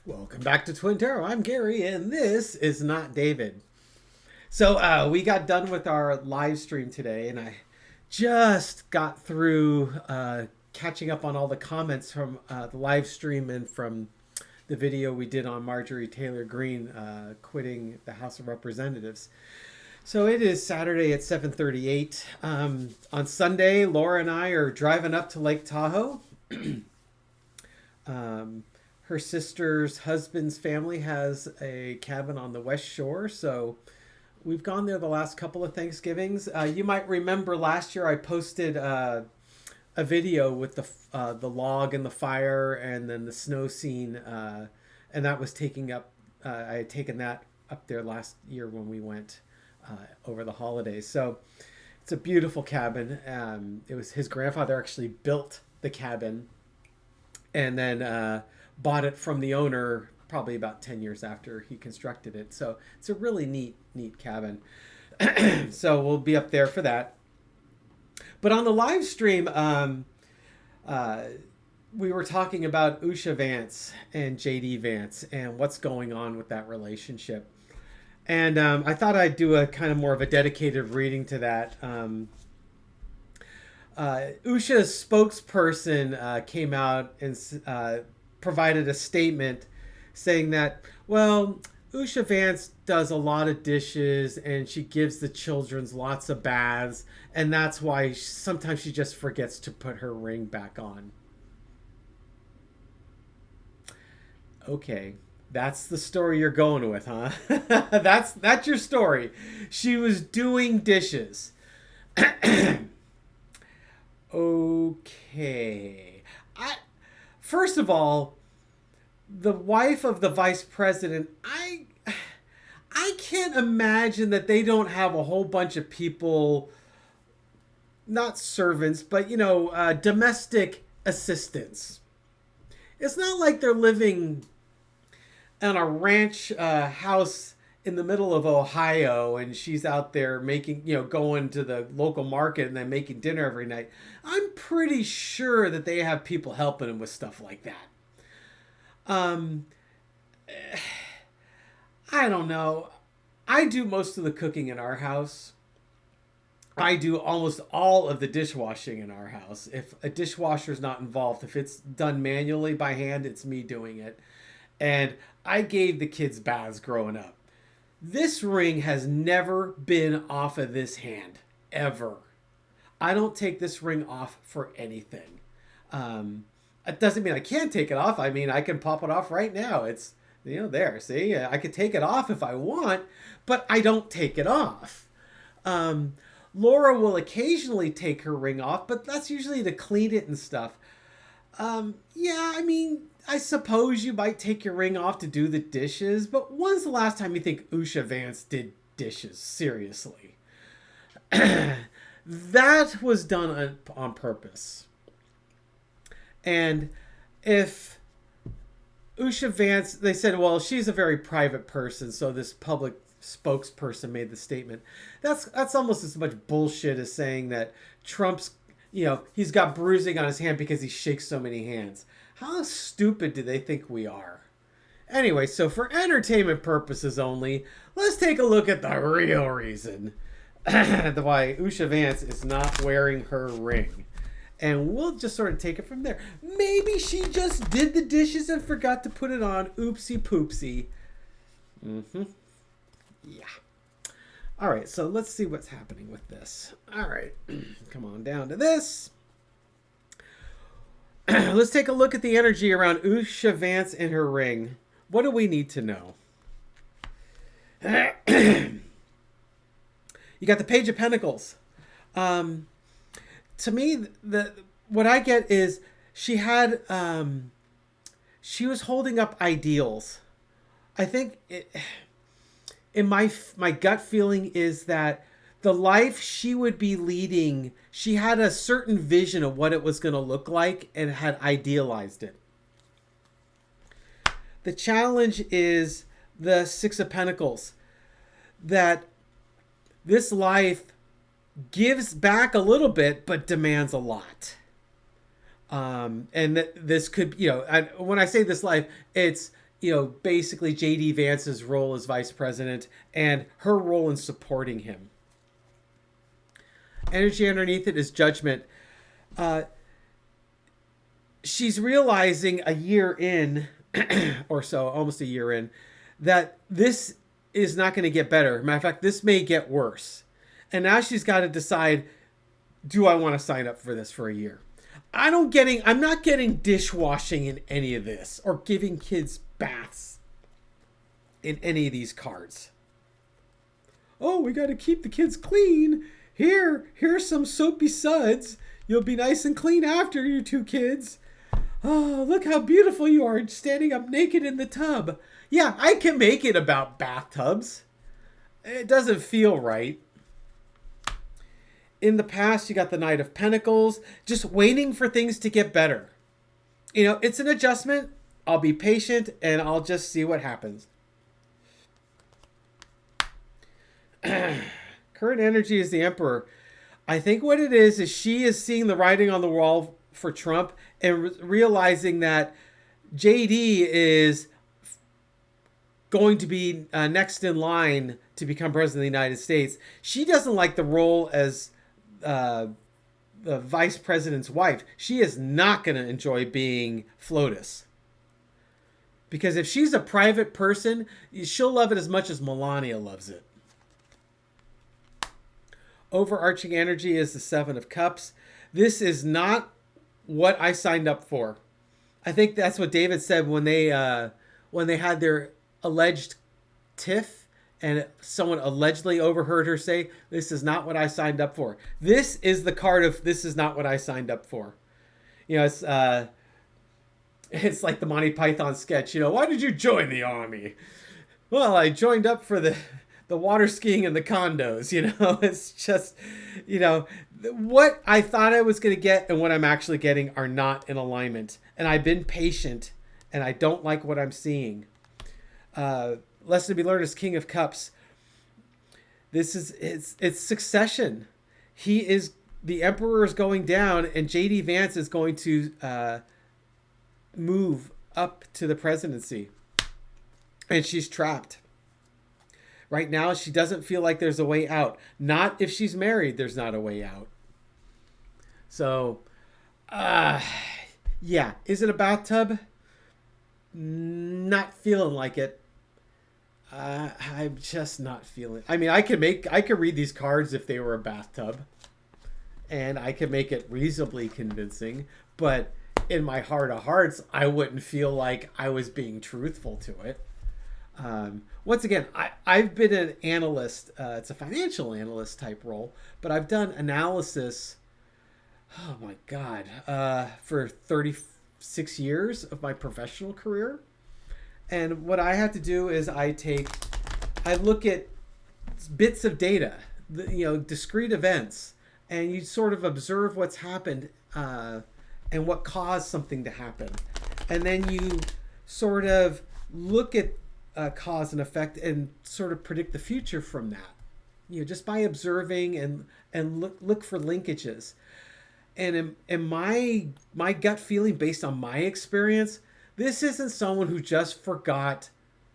Welcome back to Twin Tarot. I'm Gary, and this is not David. So we got done with our live stream today, and I just got through catching up on all the comments from the live stream and from the video we did on Marjorie Taylor Greene quitting the House of Representatives. So it is Saturday at 7:38. On Sunday, Laura and I are driving up to Lake Tahoe. Her sister's husband's family has a cabin on the West Shore, so we've gone there the last couple of Thanksgivings. You might remember last year I posted a video with the log and the fire and then the snow scene, and that was taking up. I had taken that up there last year when we went over the holidays. So it's a beautiful cabin. It was his grandfather actually built the cabin, and then bought it from the owner probably about 10 years after he constructed it. So it's a really neat cabin. So we'll be up there for that. But on the live stream, we were talking about Usha Vance and JD Vance and what's going on with that relationship. And I thought I'd do a kind of more of a dedicated reading to that. Usha's spokesperson came out and provided a statement saying that, well, Usha Vance does a lot of dishes and she gives the children lots of baths, and that's why sometimes she just forgets to put her ring back on. Okay, that's the story you're going with, huh? That's your story. She was doing dishes. Okay. First of all, the wife of the vice president, I can't imagine that they don't have a whole bunch of people, not servants, but, domestic assistants. It's not like they're living on a ranch house in the middle of Ohio and she's out there making, going to the local market and then making dinner every night. I'm pretty sure that they have people helping them with stuff like that. I don't know. I do most of the cooking in our house. I do almost all of the dishwashing in our house. If a dishwasher's not involved, if it's done manually by hand, it's me doing it. And I gave the kids baths growing up. This ring has never been off of this hand, ever. I don't take this ring off for anything. It doesn't mean I can't take it off. I mean, I can pop it off right now. It's, there, see? I could take it off if I want, but I don't take it off. Laura will occasionally take her ring off, but that's usually to clean it and stuff. Yeah, I mean, I suppose you might take your ring off to do the dishes, but when's the last time you think Usha Vance did dishes? Seriously. That was done on purpose. And if Usha Vance, they said, well, she's a very private person, so this public spokesperson made the statement. That's almost as much bullshit as saying that Trump's, he's got bruising on his hand because he shakes so many hands. How stupid do they think we are? Anyway, so for entertainment purposes only, let's take a look at the real reason why Usha Vance is not wearing her ring. And we'll just sort of take it from there. Maybe she just did the dishes and forgot to put it on. Oopsie poopsie. Yeah. All right, so let's see what's happening with this. All right, come on down to this. Let's take a look at the energy around Usha Vance and her ring. What do we need to know? You got the Page of Pentacles. To me, what I get is she was holding up ideals. I think in my gut feeling is that the life she would be leading, she had a certain vision of what it was going to look like and had idealized it. The challenge is the Six of Pentacles, that this life gives back a little bit, but demands a lot. And this could, when I say this life, it's basically JD Vance's role as vice president and her role in supporting him. Energy underneath it is judgment. She's realizing a year in, or so, almost a year in, that this is not going to get better. Matter of fact, this may get worse. And now she's got to decide, do I want to sign up for this for a year? I'm not getting dishwashing in any of this or giving kids baths in any of these cards. Oh, we got to keep the kids clean. Here's some soapy suds. You'll be nice and clean after, you two kids. Oh, look how beautiful you are standing up naked in the tub. Yeah, I can make it about bathtubs. It doesn't feel right. In the past, you got the Knight of Pentacles, just waiting for things to get better. It's an adjustment. I'll be patient and I'll just see what happens. Current energy is the Emperor. I think what it is she is seeing the writing on the wall for Trump and realizing that JD is going to be next in line to become president of the United States. She doesn't like the role as the vice president's wife. She is not going to enjoy being FLOTUS. Because if she's a private person, she'll love it as much as Melania loves it. Overarching energy is the Seven of Cups. This is not what I signed up for. I think that's what David said when they had their alleged tiff and someone allegedly overheard her say, "This is not what I signed up for." This is the card of this is not what I signed up for. It's like the Monty Python sketch. Why did you join the army? Well, I joined up for the water skiing and the condos. It's just, what I thought I was going to get and what I'm actually getting are not in alignment. And I've been patient and I don't like what I'm seeing. Lesson to be learned is King of Cups. It's succession. The Emperor is going down and JD Vance is going to move up to the presidency. And she's trapped. Right now, she doesn't feel like there's a way out. Not if she's married, there's not a way out. So, yeah. Is it a bathtub? Not feeling like it. I'm just not feeling. I mean, I could read these cards if they were a bathtub, and I could make it reasonably convincing. But in my heart of hearts, I wouldn't feel like I was being truthful to it. Once again, I've been an analyst. It's a financial analyst type role, but I've done analysis. Oh my God, for 36 years of my professional career. And what I have to do is I look at bits of data, discrete events, and you sort of observe what's happened and what caused something to happen. And then you sort of look at cause and effect and sort of predict the future from that. Just by observing and look for linkages. And in my gut feeling, based on my experience, this isn't someone who just forgot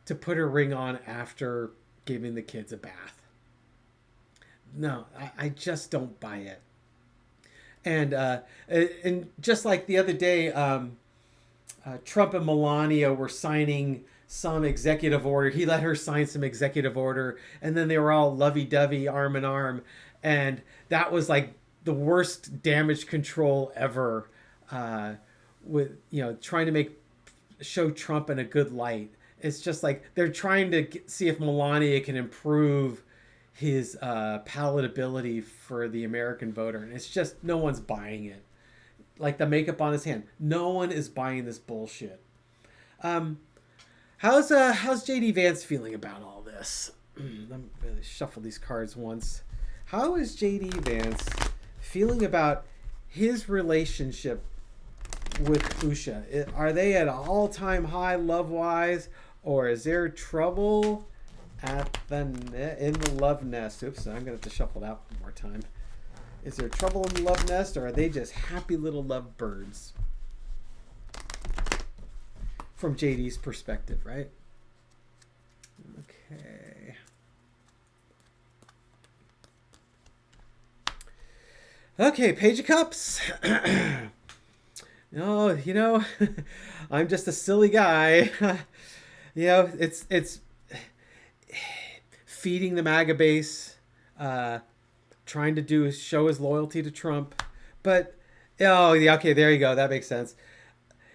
to put her ring on after giving the kids a bath. No, I just don't buy it. And just like the other day, Trump and Melania were signing some executive order. He let her sign some executive order, and then they were all lovey-dovey, arm in arm. And that was like the worst damage control ever, with trying to show Trump in a good light. It's just like they're trying to see if Melania can improve his palatability for the American voter, and it's just no one's buying it. Like the makeup on his hand, no one is buying this bullshit. How's JD Vance feeling about all this? Let me shuffle these cards once. How is JD Vance feeling about his relationship with Usha? Are they at an all-time high love-wise, or is there trouble in the love nest? Oops, I'm gonna have to shuffle that one more time. Is there trouble in the love nest, or are they just happy little love birds? from JD's perspective, right? Okay. Okay, Page of Cups. Oh, I'm just a silly guy. It's feeding the MAGA base, trying to show his loyalty to Trump. But, oh, yeah, okay, there you go. That makes sense.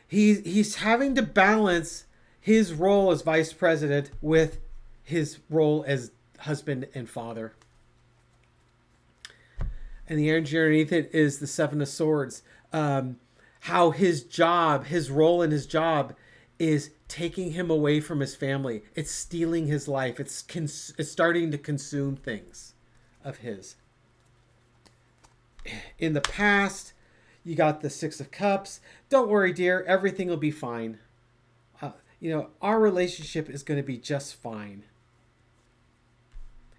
He's having to balance his role as vice president with his role as husband and father. And the energy underneath it is the Seven of Swords. How his role in his job is taking him away from his family. It's stealing his life. It's starting to consume things of his. In the past, you got the Six of Cups. Don't worry, dear. Everything will be fine. Our relationship is going to be just fine.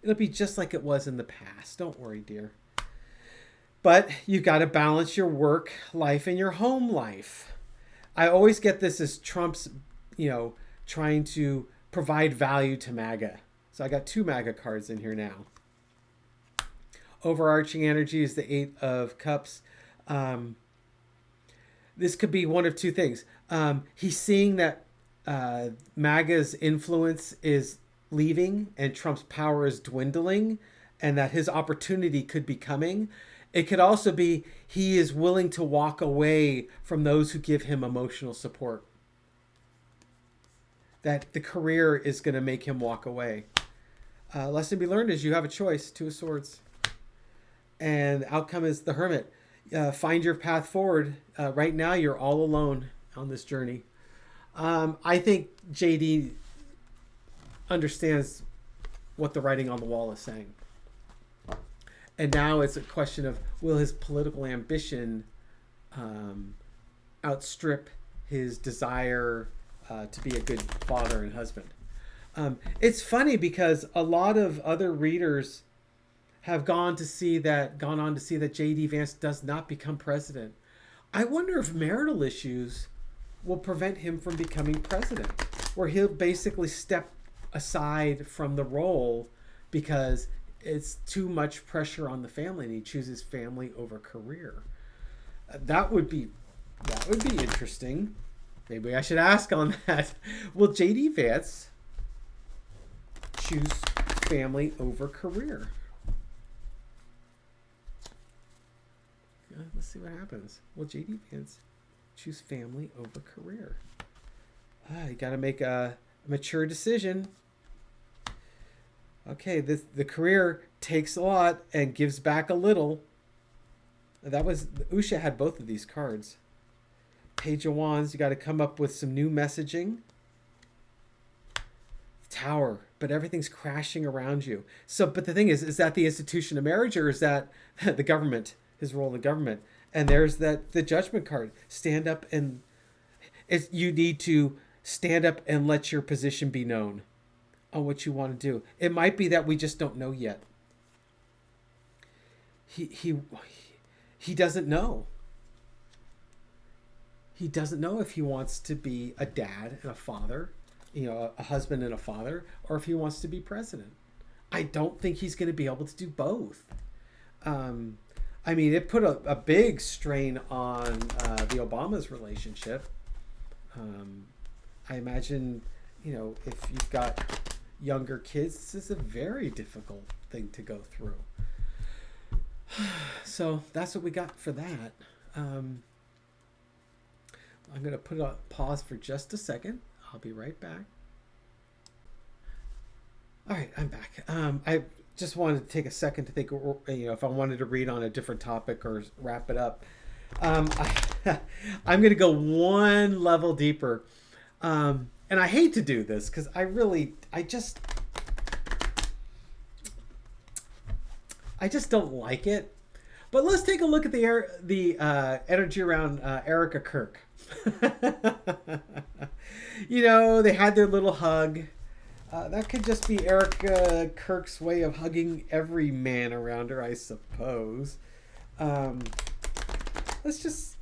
It'll be just like it was in the past. Don't worry, dear. But you got to balance your work life and your home life. I always get this as Trump's, trying to provide value to MAGA. So I got 2 MAGA cards in here now. Overarching energy is the Eight of Cups. This could be one of 2 things. He's seeing that MAGA's influence is leaving and Trump's power is dwindling and that his opportunity could be coming. It could also be he is willing to walk away from those who give him emotional support. That the career is going to make him walk away. Lesson to be learned is you have a choice, 2 of Swords. And the outcome is the Hermit. Find your path forward. Right now, you're all alone on this journey. I think JD understands what the writing on the wall is saying. And now it's a question of, will his political ambition outstrip his desire to be a good father and husband? It's funny because a lot of other readers have gone on to see that J.D. Vance does not become president. I wonder if marital issues will prevent him from becoming president, where he'll basically step aside from the role because it's too much pressure on the family and he chooses family over career. That would be interesting. Maybe I should ask on that. Will J.D. Vance choose family over career? Let's see what happens. Will J.D. Vance choose family over career? You got to make a mature decision. Okay, the career takes a lot and gives back a little. Usha had both of these cards. Page of Wands, you got to come up with some new messaging. Tower, but everything's crashing around you. But the thing is that the institution of marriage, or is that the government, his role in the government? And there's the Judgment card. Stand up and you need to stand up and let your position be known on what you want to do. It might be that we just don't know yet. He doesn't know. He doesn't know if he wants to be a dad and a father, a husband and a father, or if he wants to be president. I don't think he's going to be able to do both. It put a big strain on the Obama's relationship. I imagine, if you've got younger kids, this is a very difficult thing to go through. So that's what we got for that. I'm going to put a pause for just a second. I'll be right back. All right, I'm back. I just wanted to take a second to think, if I wanted to read on a different topic or wrap it up. I'm going to go one level deeper. And I hate to do this because I just don't like it. But let's take a look at the energy around Erika Kirk. They had their little hug. That could just be Erika Kirk's way of hugging every man around her, I suppose. Let's just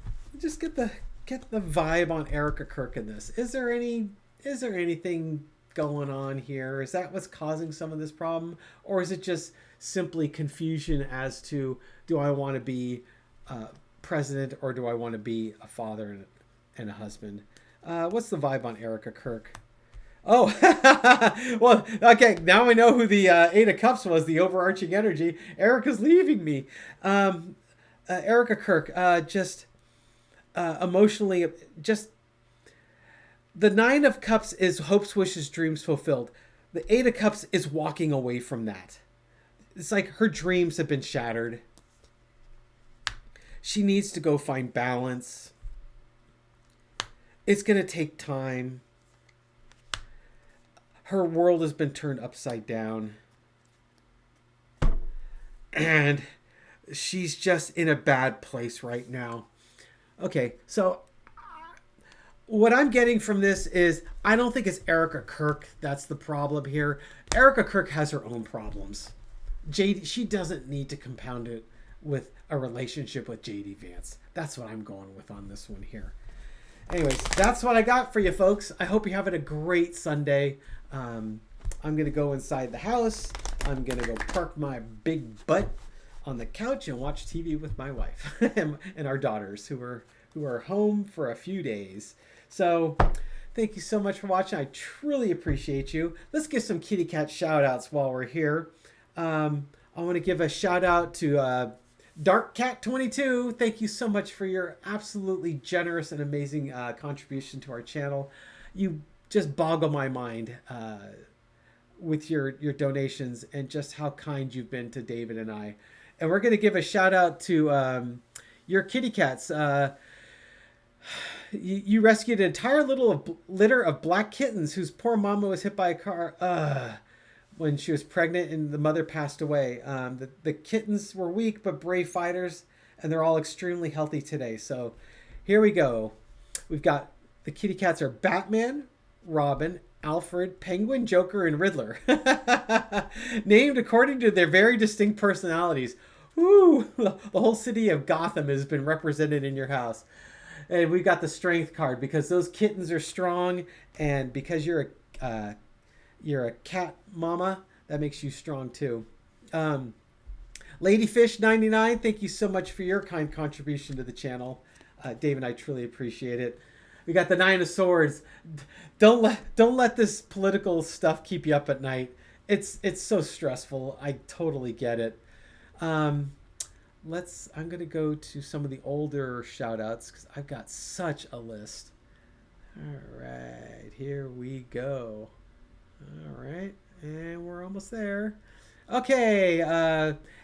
get the get the vibe on Erika Kirk in this. Is there anything going on here? Is that what's causing some of this problem, or is it just simply confusion as to, do I want to be president or do I want to be a father and a husband? What's the vibe on Erika Kirk? Oh, well, okay. Now I know who the Eight of Cups was, the overarching energy. Erica's leaving me. Erika Kirk, just emotionally, just the Nine of Cups is hopes, wishes, dreams fulfilled. The Eight of Cups is walking away from that. It's like her dreams have been shattered. She needs to go find balance. It's going to take time. Her world has been turned upside down. And she's just in a bad place right now. Okay, so what I'm getting from this is, I don't think it's Erika Kirk that's the problem here. Erika Kirk has her own problems. She doesn't need to compound it with a relationship with JD Vance. That's what I'm going with on this one here. Anyways, that's what I got for you folks. I hope you're having a great Sunday. I'm going to go inside the house. I'm going to go park my big butt on the couch and watch TV with my wife and our daughters who are home for a few days. So thank you so much for watching. I truly appreciate you. Let's give some kitty cat shout outs while we're here. I want to give a shout out to Dark Cat 22. Thank you so much for your absolutely generous and amazing contribution to our channel. You just boggle my mind with your donations and just how kind you've been to David and I. And we're going to give a shout out to your kitty cats. You rescued an entire litter of black kittens whose poor mama was hit by a car when she was pregnant and the mother passed away. The kittens were weak but brave fighters, and they're all extremely healthy today. So here we go. We've got the kitty cats are Batman, Robin, Alfred, Penguin, Joker, and Riddler. Named according to their very distinct personalities. Woo! The whole city of Gotham has been represented in your house. And we've got the strength card because those kittens are strong, and because you're a cat mama, that makes you strong too. Ladyfish 99, thank you so much for your kind contribution to the channel. Dave and I truly appreciate it. We got the Nine of Swords. Don't let this political stuff keep you up at night. It's so stressful. I totally get it. I'm gonna go to some of the older shout outs because I've got such a list. All right, here we go. All right, and we're almost there. Okay,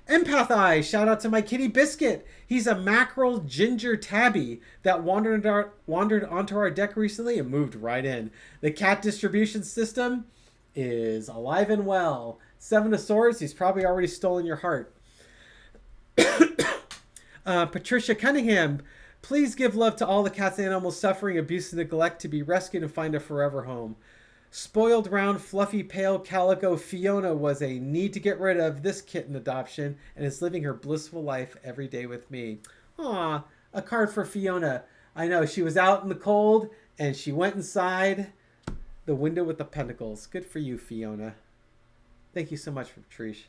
Empath Eye, shout out to my kitty Biscuit. He's a mackerel ginger tabby that wandered onto our deck recently and moved right in. The cat distribution system is alive and well. Seven of Swords, he's probably already stolen your heart. Patricia Cunningham, please give love to all the cats and animals suffering abuse and neglect to be rescued and find a forever home. Spoiled, round, fluffy, pale calico Fiona was a need to get rid of this kitten adoption and is living her blissful life every day with me. Aw, a card for Fiona. I know, she was out in the cold and she went inside the window with the pentacles. Good for you, Fiona. Thank you so much, Patrice.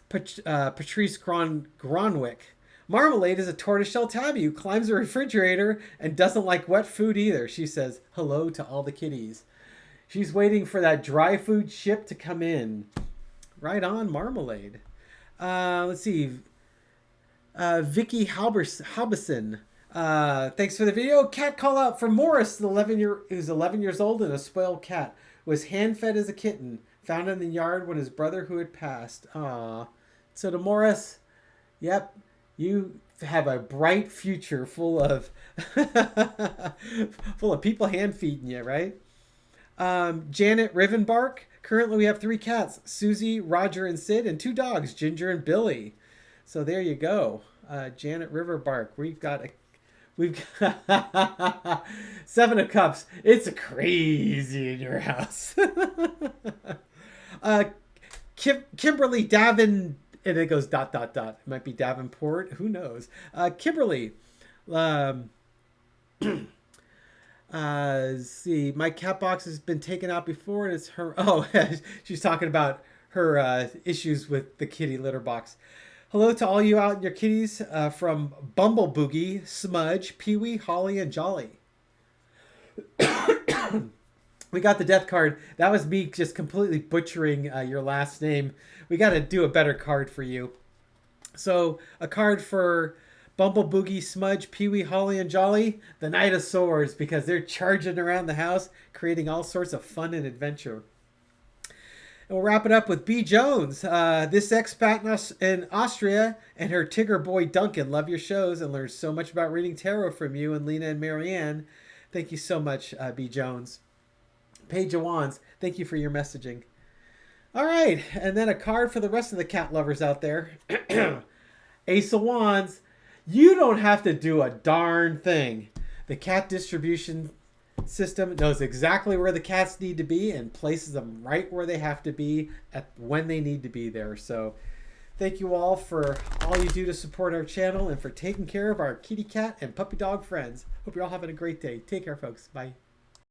Patrice Gronwick. Marmalade is a tortoiseshell tabby who climbs a refrigerator and doesn't like wet food either. She says hello to all the kitties. She's waiting for that dry food ship to come in. Right on, Marmalade. Let's see. Vicky Halberson. Thanks for the video. Cat call out for Morris, who's 11 years old and a spoiled cat. Was hand-fed as a kitten. Found in the yard when his brother who had passed. Aww. So to Morris, yep, you have a bright future full of people hand-feeding you, right? Janet Rivenbark. Currently we have 3 cats, Susie, Roger, and Sid, and 2 dogs, Ginger and Billy. So there you go. Janet Riverbark. We've got 7 of Cups. It's crazy in your house. Kimberly Davin, and it goes ... It might be Davenport. Who knows? Kimberly. Let's see. My cat box has been taken out before, and it's her. Oh, she's talking about her issues with the kitty litter box. Hello to all you out and your kitties from Bumble Boogie, Smudge, Pee Wee, Holly, and Jolly. We got the death card. That was me just completely butchering your last name. We got to do a better card for you. So a card for Bumble Boogie, Smudge, Pee Wee, Holly, and Jolly, the Knight of Swords, because they're charging around the house, creating all sorts of fun and adventure. And we'll wrap it up with B. Jones. This expat in Austria and her Tigger boy Duncan love your shows and learn so much about reading tarot from you and Lena and Marianne. Thank you so much, B. Jones. Paige of Wands, thank you for your messaging. All right, and then a card for the rest of the cat lovers out there. Ace of Wands, you don't have to do a darn thing. The cat distribution system knows exactly where the cats need to be and places them right where they have to be at when they need to be there. So thank you all for all you do to support our channel and for taking care of our kitty cat and puppy dog friends. Hope you're all having a great day. Take care, folks. Bye.